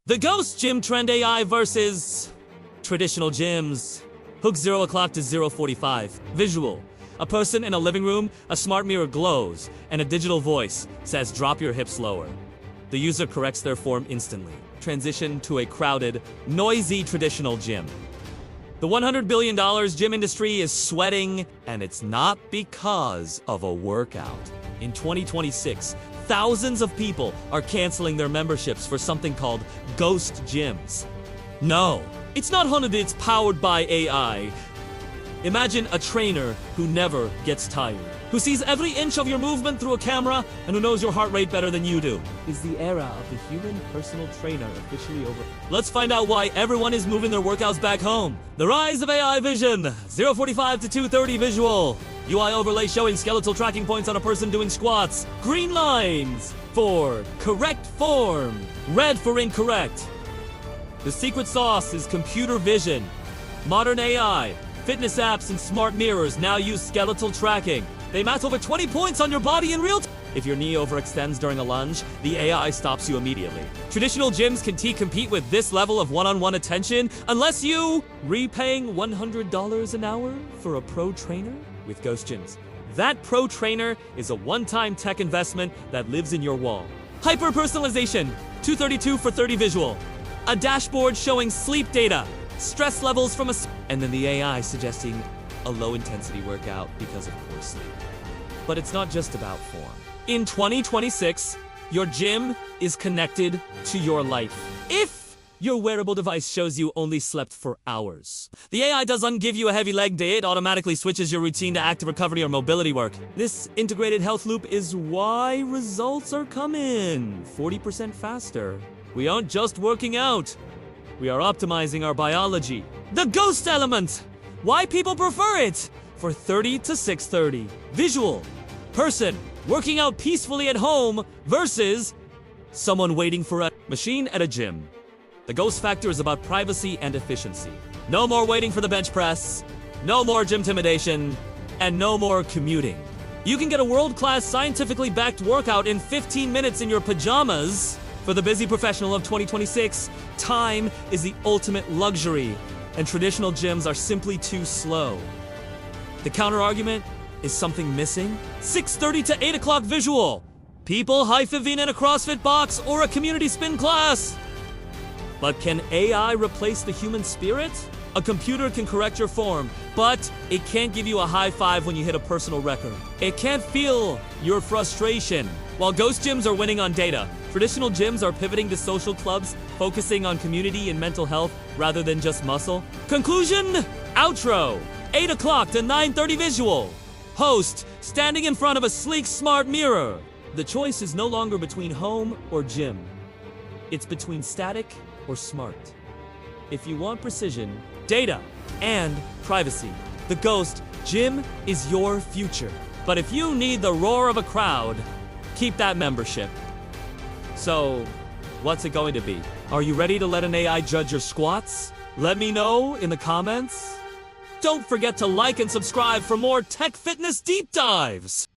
The Ghost Gym Trend AI versus traditional gyms. Hook 0 o'clock to 0:45. Visual. A person in a living room, a smart mirror glows, and a digital voice says drop your hips lower. The user corrects their form instantly. Transition to a crowded, noisy traditional gym. The $100 billion gym industry is sweating, and it's not because of a workout. In 2026, thousands of people are canceling their memberships for something called ghost gyms. No, it's not haunted, it's powered by AI. Imagine a trainer who never gets tired, who sees every inch of your movement through a camera, and who knows your heart rate better than you do. Is the era of the human personal trainer officially over? Let's find out why everyone is moving their workouts back home. The rise of AI vision. 0:45 to 2:30 visual. UI overlay showing skeletal tracking points on a person doing squats. Green lines for correct form. Red for incorrect. The secret sauce is computer vision. Modern AI, fitness apps, and smart mirrors now use skeletal tracking. They match over 20 points on your body in real time. If your knee overextends during a lunge, the AI stops you immediately. Traditional gyms can compete with this level of one-on-one attention unless you repaying $100 an hour for a pro trainer. With Ghost Gyms, that pro trainer is a one-time tech investment that lives in your wall. Hyper-personalization, 232 for 30 visual. A dashboard showing sleep data, stress levels from and then the AI suggesting a low-intensity workout because of poor sleep. But it's not just about form. In 2026, your gym is connected to your life. If your wearable device shows you only slept for hours, the AI doesn't give you a heavy leg day, it automatically switches your routine to active recovery or mobility work. This integrated health loop is why results are coming 40% faster. We aren't just working out, we are optimizing our biology. The ghost element! Why people prefer it! For 30 to 6:30. Visual. Person working out peacefully at home versus someone waiting for a machine at a gym. The ghost factor is about privacy and efficiency. No more waiting for the bench press, no more gym intimidation, and no more commuting. You can get a world-class scientifically backed workout in 15 minutes in your pajamas. For the busy professional of 2026, time is the ultimate luxury, and traditional gyms are simply too slow. The counter-argument is something missing? 6:30 to 8 o'clock visual. People high-fiving in a CrossFit box or a community spin class. But can AI replace the human spirit? A computer can correct your form, but it can't give you a high five when you hit a personal record. It can't feel your frustration. While ghost gyms are winning on data, traditional gyms are pivoting to social clubs, focusing on community and mental health rather than just muscle. Conclusion, outro, 8 o'clock to 9:30 visual. Host, standing in front of a sleek smart mirror. The choice is no longer between home or gym. It's between static or smart. If you want precision, data, and privacy, the Ghost Gym is your future. But if you need the roar of a crowd, keep that membership. So, what's it going to be? Are you ready to let an AI judge your squats? Let me know in the comments. Don't forget to like and subscribe for more tech fitness deep dives.